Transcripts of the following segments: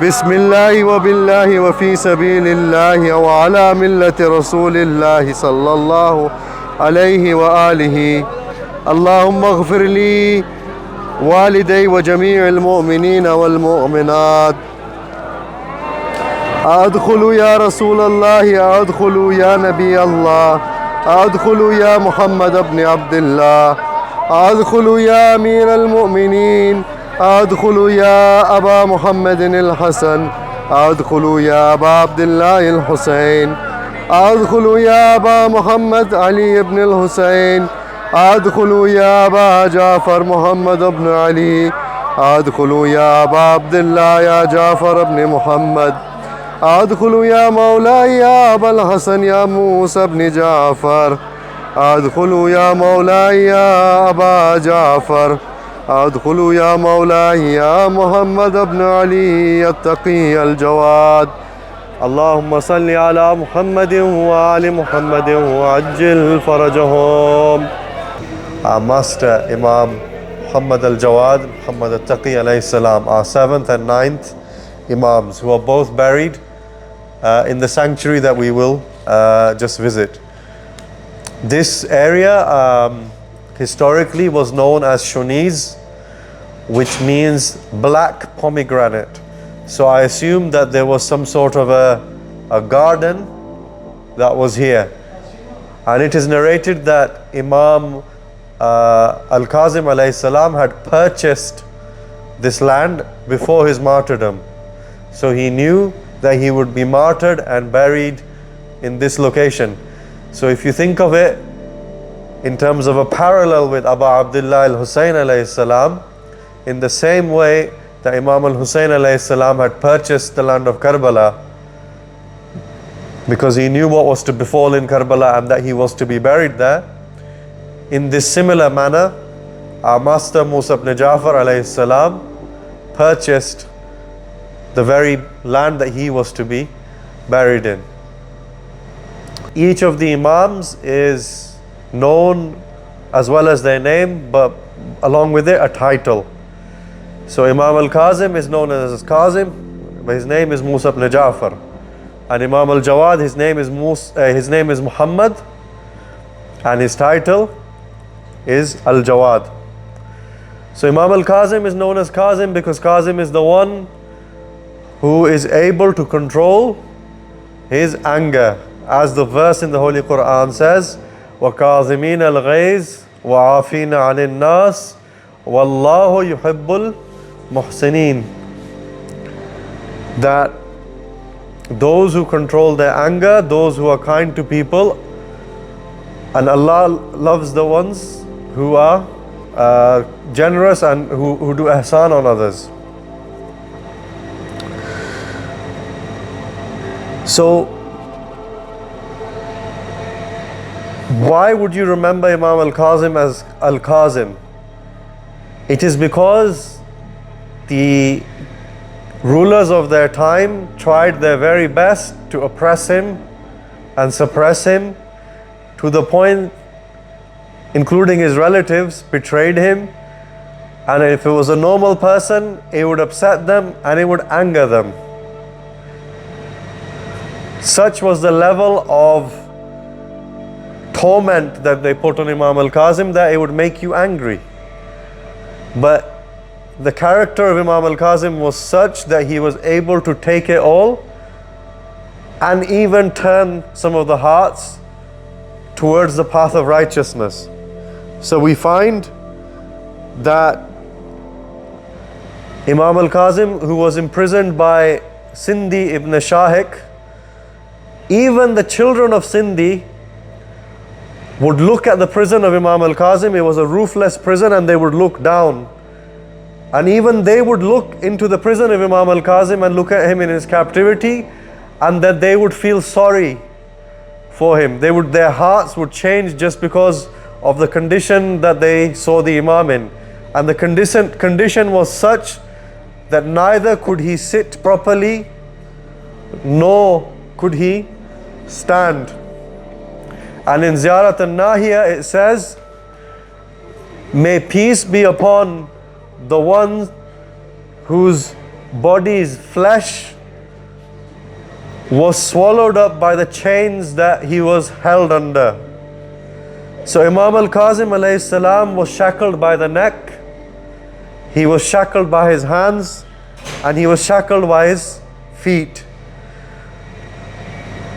بسم الله وبالله وفي سبيل الله وعلى ملة رسول الله صلى الله عليه وآله. اللهم اغفر لي والدي وجميع المؤمنين والمؤمنات. أدخل يا رسول الله، أدخل يا نبي الله، أدخل يا محمد بن عبد الله، أدخل يا أمير المؤمنين، أدخل يا أبا محمد الحسن، أدخل يا أبا عبد الله الحسين، أدخل يا أبا محمد علي بن الحسين، أدخل يا أبا جعفر محمد بن علي، أدخل يا أبا عبد الله يا جعفر بن محمد، أدخل يا مولاي يا أبا الحسن يا موسى بن جعفر، أدخل يا مولاي يا أبا جعفر، أدخل يا مولاي يا محمد بن علي التقي الجواد. اللهم صل على محمد وآل محمد وعجل فرجهم. Our master Imam Muhammad al-Jawad, Muhammad al-Taqi alayhi salam, our 7th and 9th Imams, who are both buried in the sanctuary that we will just visit. This area historically was known as Shuniz, which means black pomegranate. So I assume that there was some sort of a garden that was here. And it is narrated that Imam al-Kazim alayhi salam had purchased this land before his martyrdom. So he knew that he would be martyred and buried in this location. So if you think of it in terms of a parallel with Abu Abdullah al-Husayn alayhi salam, in the same way that Imam al-Husayn alayhi salam had purchased the land of Karbala because he knew what was to befall in Karbala and that he was to be buried there. In this similar manner, our master Musa ibn Ja'far alayhi salam purchased the very land that he was to be buried in. Each of the Imams is known as well as their name, but along with it a title. So Imam al-Kazim is known as Kazim, but his name is Musa ibn Ja'far. And Imam al-Jawad, his name is Muhammad, and his title is al-Jawad. So Imam al-Kazim is known as Kazim because Kazim is the one who is able to control his anger, as the verse in the Holy Quran says, وَكَاظِمِينَ الْغَيْظِ وَعَافِينَ عَنِ النَّاسِ وَاللَّهُ يُحِبُّ الْمُحْسِنِينَ. That those who control their anger, those who are kind to people, and Allah loves the ones who are generous and who do ihsan on others. So, why would you remember Imam al-Kazim as al-Kazim? It is because the rulers of their time tried their very best to oppress him and suppress him, to the point, including his relatives, betrayed him. And if it was a normal person, it would upset them and it would anger them. Such was the level of torment that they put on Imam al-Kazim that it would make you angry. But the character of Imam al-Kazim was such that he was able to take it all and even turn some of the hearts towards the path of righteousness. So we find that Imam al-Kazim, who was imprisoned by Sindhi ibn Shahik, even the children of Sindhi would look at the prison of Imam al-Kazim. It was a roofless prison, and they would look down. And even they would look into the prison of Imam al-Kazim and look at him in his captivity, and that they would feel sorry for him. Their hearts would change just because of the condition that they saw the Imam in. And the condition was such that neither could he sit properly, nor could he stand. And in Ziyarat al-Nahiya it says, may peace be upon the one whose body's flesh was swallowed up by the chains that he was held under. So Imam al-Kazim alayhi salam was shackled by the neck, he was shackled by his hands, and he was shackled by his feet.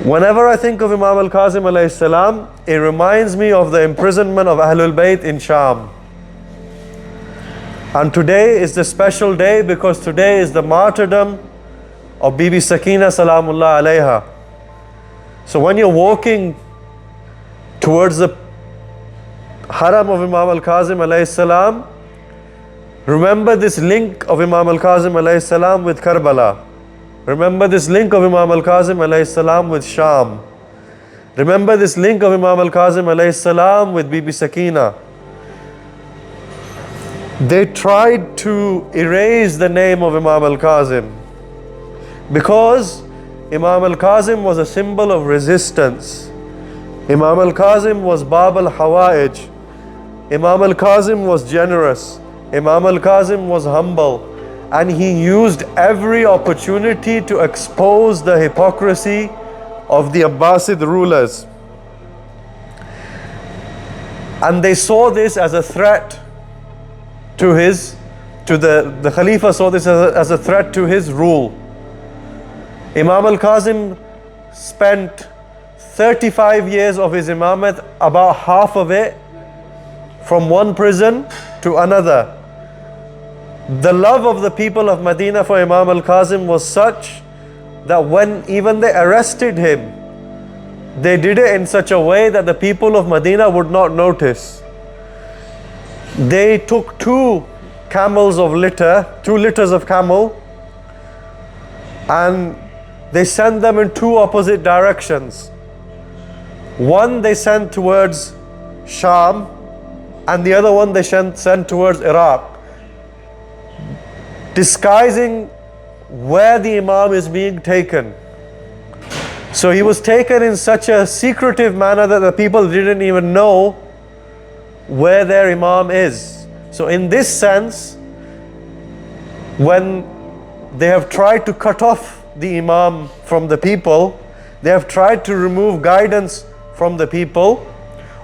Whenever I think of Imam al-Kazim alayhi salam, it reminds me of the imprisonment of Ahlul Bayt in Sham. And today is the special day because today is the martyrdom of Bibi Sakina Salamullah alayha. So when you're walking towards the haram of Imam al-Kazim alayhi salam, remember this link of Imam al-Kazim alayhi salam with Karbala. Remember this link of Imam al-Kazim alayhi salam with Sham. Remember this link of Imam al-Kazim alayhi salam with Bibi Sakina. They tried to erase the name of Imam al-Kazim because Imam al-Kazim was a symbol of resistance. Imam al-Kazim was Bab al-Hawa'ij. Imam al-Kazim was generous. Imam al-Kazim was humble. And he used every opportunity to expose the hypocrisy of the Abbasid rulers. And they saw this as a threat to the Khalifa saw this as a threat to his rule. Imam al-Kazim spent 35 years of his imamat, about half of it from one prison to another. The love of the people of Medina for Imam al-Kazim was such that when even they arrested him, they did it in such a way that the people of Medina would not notice. They took two litters of camel, and they sent them in two opposite directions. One they sent towards Sham, and the other one they sent towards Iraq, disguising where the Imam is being taken. So he was taken in such a secretive manner that the people didn't even know where their Imam is. So in this sense, when they have tried to cut off the Imam from the people, they have tried to remove guidance from the people,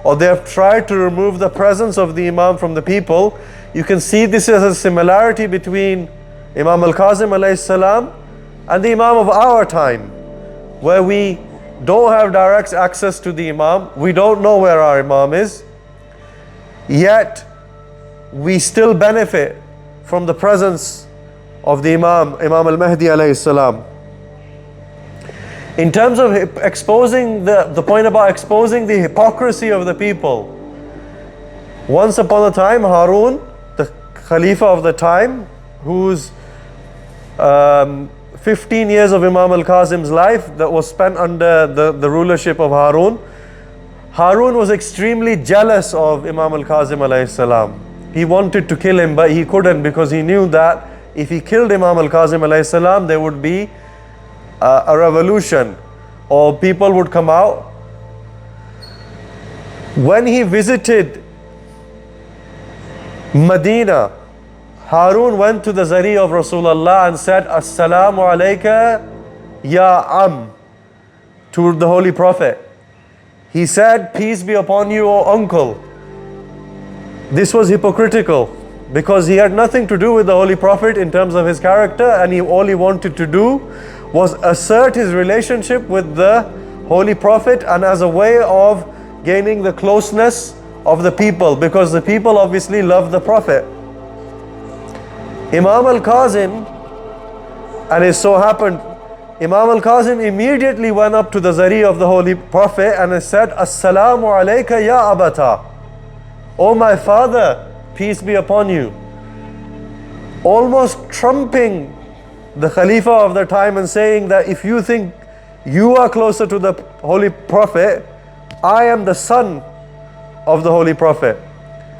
or they have tried to remove the presence of the Imam from the people, you can see this as a similarity between Imam al-Kazim alayhi salam and the Imam of our time, where we don't have direct access to the Imam, we don't know where our Imam is, yet we still benefit from the presence of the Imam al-Mahdi alayhi salam. In terms of exposing the point about exposing the hypocrisy of the people, once upon a time, Harun, the Khalifa of the time, whose 15 years of Imam al-Kazim's life that was spent under the rulership of Harun, Harun was extremely jealous of Imam al-Kazim alayhi salam. He wanted to kill him, but he couldn't, because he knew that if he killed Imam al-Kazim alayhi salam, there would be a revolution, or people would come out. When he visited Medina, Harun went to the Zari of Rasulullah and said, Assalamu alayka ya am, to the Holy Prophet. He said, peace be upon you, O uncle. This was hypocritical, because he had nothing to do with the Holy Prophet in terms of his character, and all he wanted to do was assert his relationship with the Holy Prophet, and as a way of gaining the closeness of the people, because the people obviously love the Prophet. Imam al-Kazim, and it so happened Imam al-Kazim immediately went up to the Zari of the Holy Prophet and said, Assalamu alayka ya abata. O my father, peace be upon you. Almost trumping the Khalifa of the time and saying that if you think you are closer to the Holy Prophet, I am the son of the Holy Prophet.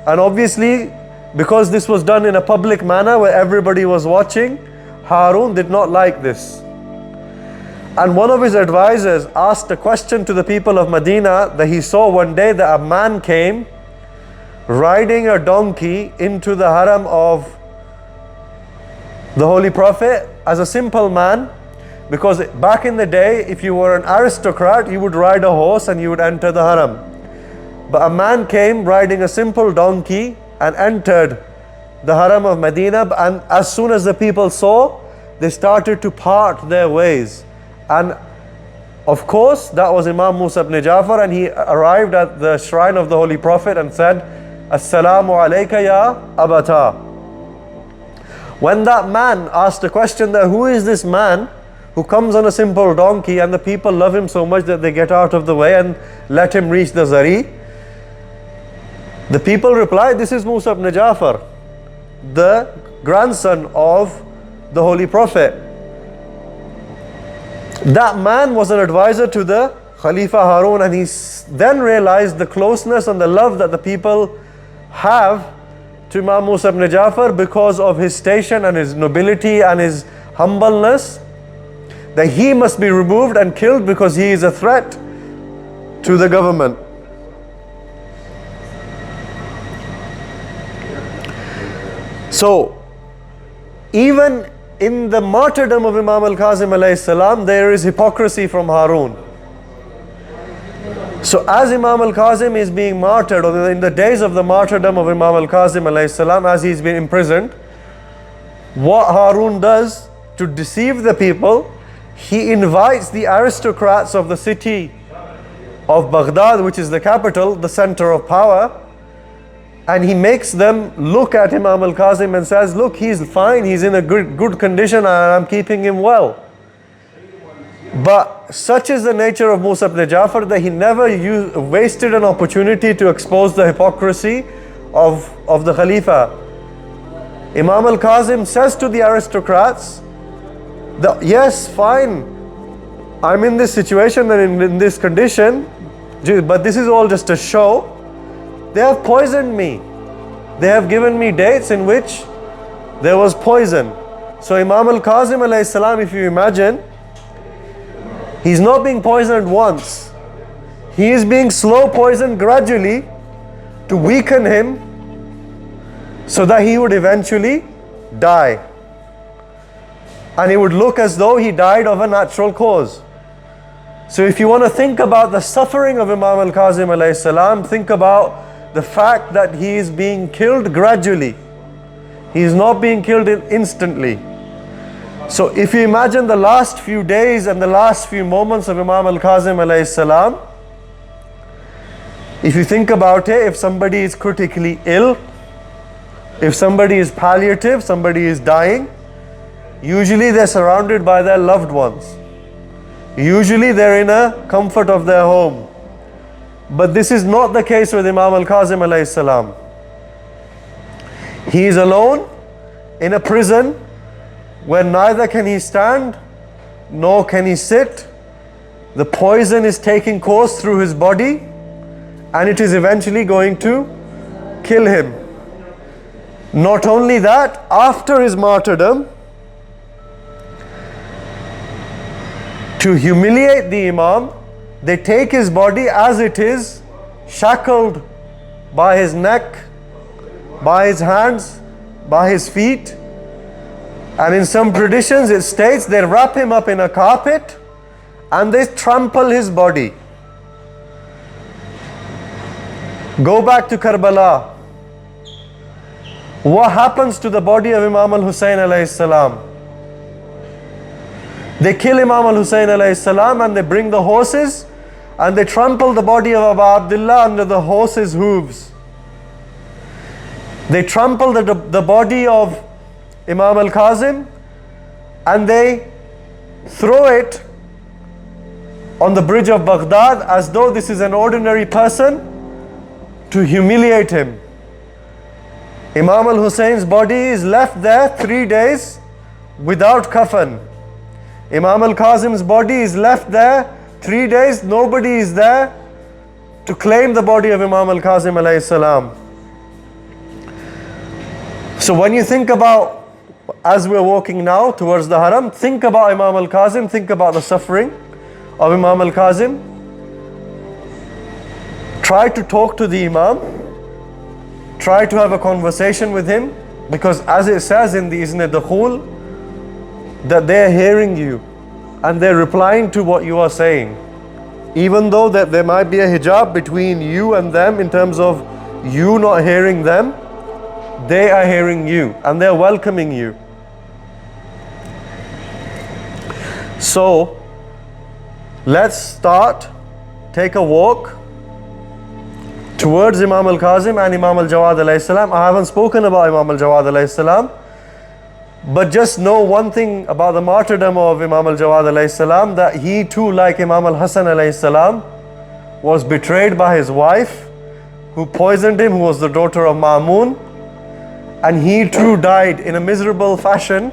And obviously, because this was done in a public manner where everybody was watching, Harun did not like this. And one of his advisors asked a question to the people of Medina that he saw one day that a man came riding a donkey into the haram of the Holy Prophet as a simple man, because back in the day, if you were an aristocrat, you would ride a horse and you would enter the haram. But a man came riding a simple donkey and entered the haram of Medina, and as soon as the people saw, they started to part their ways. And of course, that was Imam Musa ibn Jafar, and he arrived at the shrine of the Holy Prophet and said, Assalamu alayka ya abata. When that man asked the question that who is this man who comes on a simple donkey and the people love him so much that they get out of the way and let him reach the Zari, the people replied, this is Musa ibn Jafar, the grandson of the Holy Prophet. That man was an advisor to the Khalifa Harun, and he then realized the closeness and the love that the people have to Imam Musa ibn Jafar because of his station and his nobility and his humbleness, that he must be removed and killed because he is a threat to the government. So, even in the martyrdom of Imam al-Kazim alayhi salam, there is hypocrisy from Harun. So as Imam al-Kazim is being martyred, or in the days of the martyrdom of Imam al-Kazim alayhi salam, as he's been imprisoned, what Harun does to deceive the people, he invites the aristocrats of the city of Baghdad, which is the capital, the center of power, and he makes them look at Imam al-Kazim and says, look, he's fine, he's in a good condition and I'm keeping him well. But such is the nature of Musa ibn Jafar that he never wasted an opportunity to expose the hypocrisy of the Khalifa. Imam al-Kazim says to the aristocrats that, yes, fine, I'm in this situation and in this condition, but this is all just a show. They have poisoned me. They have given me dates in which there was poison. So Imam al-Kazim alayhi salam, if you imagine, he's not being poisoned once. He is being slow poisoned gradually to weaken him so that he would eventually die. And it would look as though he died of a natural cause. So if you want to think about the suffering of Imam al-Kazim alayhi salam, think about the fact that he is being killed gradually. He is not being killed instantly. So if you imagine the last few days and the last few moments of Imam al-Kazim alayhi salam, if you think about it, if somebody is critically ill, if somebody is palliative, somebody is dying, usually they're surrounded by their loved ones. Usually they're in a comfort of their home. But this is not the case with Imam al-Kazim alayhi salam. He is alone in a prison where neither can he stand nor can he sit. The poison is taking course through his body and it is eventually going to kill him. Not only that, after his martyrdom, to humiliate the Imam, they take his body as it is, shackled by his neck, by his hands, by his feet. And in some traditions it states they wrap him up in a carpet and they trample his body. Go back to Karbala. What happens to the body of Imam al-Hussein alayhi salam? They kill Imam al-Hussein alayhi salam and they bring the horses and they trample the body of Abu Abdullah under the horse's hooves. They trample the body of Imam al-Kazim and they throw it on the bridge of Baghdad as though this is an ordinary person to humiliate him. Imam al-Husayn's body is left there 3 days without kafan. Imam al-Kazim's body is left there 3 days, nobody is there to claim the body of Imam al-Kazim alayhi salam. So when you think about, as we're walking now towards the haram, think about Imam al-Kazim, think about the suffering of Imam al-Kazim. Try to talk to the Imam, try to have a conversation with him, because as it says in the Izn al-Dukhul, that they're hearing you and they're replying to what you are saying. Even though that there might be a hijab between you and them in terms of you not hearing them, they are hearing you and they're welcoming you. So let's start, take a walk towards Imam al-Kazim and Imam al-Jawad alayhi salam. I haven't spoken about Imam al-Jawad alayhi salam, but just know one thing about the martyrdom of Imam al-Jawad alayhi salam, that he too, like Imam al-Hasan alayhi salam, was betrayed by his wife, who poisoned him, who was the daughter of Ma'mun, and he too died in a miserable fashion.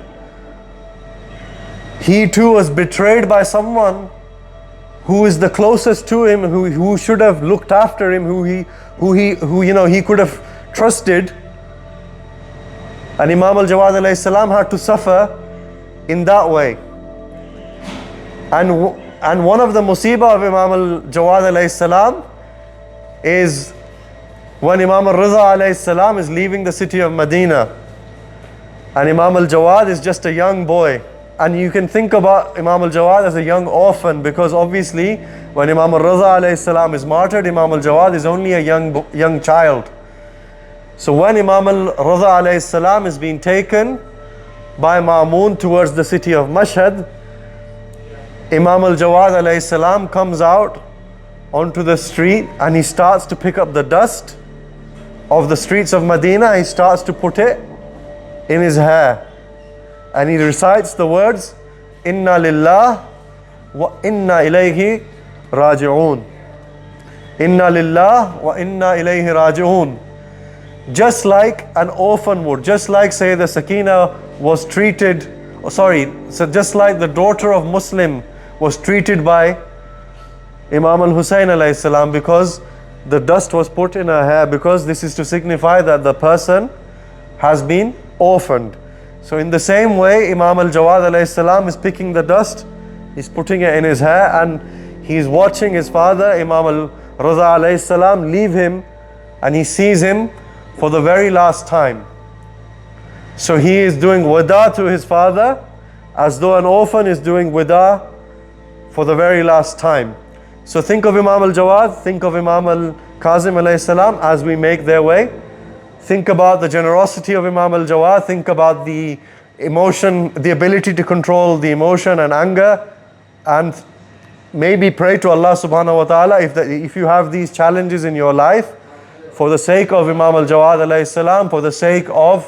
He too was betrayed by someone who is the closest to him, who should have looked after him, who he could have trusted. And Imam al-Jawad alayhi salam had to suffer in that way. And one of the musibah of Imam al-Jawad alayhi salam is when Imam al-Riza alayhi salam is leaving the city of Medina, and Imam al-Jawad is just a young boy. And you can think about Imam al-Jawad as a young orphan, because obviously when Imam al-Riza alayhi salam is martyred, Imam al-Jawad is only a young child. So when Imam al-Riza alayhi salam is being taken by Ma'mun towards the city of Mashhad, Imam al-Jawad alayhi salam comes out onto the street and he starts to pick up the dust of the streets of Medina. He starts to put it in his hair. And he recites the words, Inna lillah wa inna ilayhi raji'un. Inna lillah wa inna ilayhi raji'un. Just like an orphan would, just like Sayyidah Sakina was treated, just like the daughter of Muslim was treated by Imam al-Husayn alayhi salam, because the dust was put in her hair, because this is to signify that the person has been orphaned. So in the same way, Imam al-Jawad alayhi salam is picking the dust, he's putting it in his hair, and he's watching his father, Imam al-Riza alayhi salam, leave him, and he sees him for the very last time. So he is doing wada to his father, as though an orphan is doing wada for the very last time. So think of Imam al-Jawad, think of Imam al-Kazim alayhi salam as we make their way. Think about the generosity of Imam al-Jawad, think about the emotion, the ability to control the emotion and anger, and maybe pray to Allah subhanahu wa ta'ala if you have these challenges in your life, for the sake of Imam al-Jawad alayhi salam, for the sake of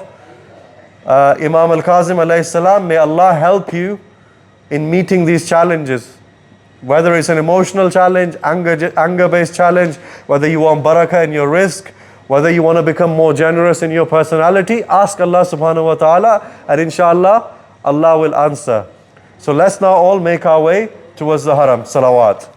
Imam al-Kazim alayhi salam, may Allah help you in meeting these challenges. Whether it's an emotional challenge, anger-based challenge, whether you want barakah in your rizq, whether you want to become more generous in your personality, ask Allah subhanahu wa ta'ala, and inshallah, Allah will answer. So let's now all make our way towards the haram. Salawat.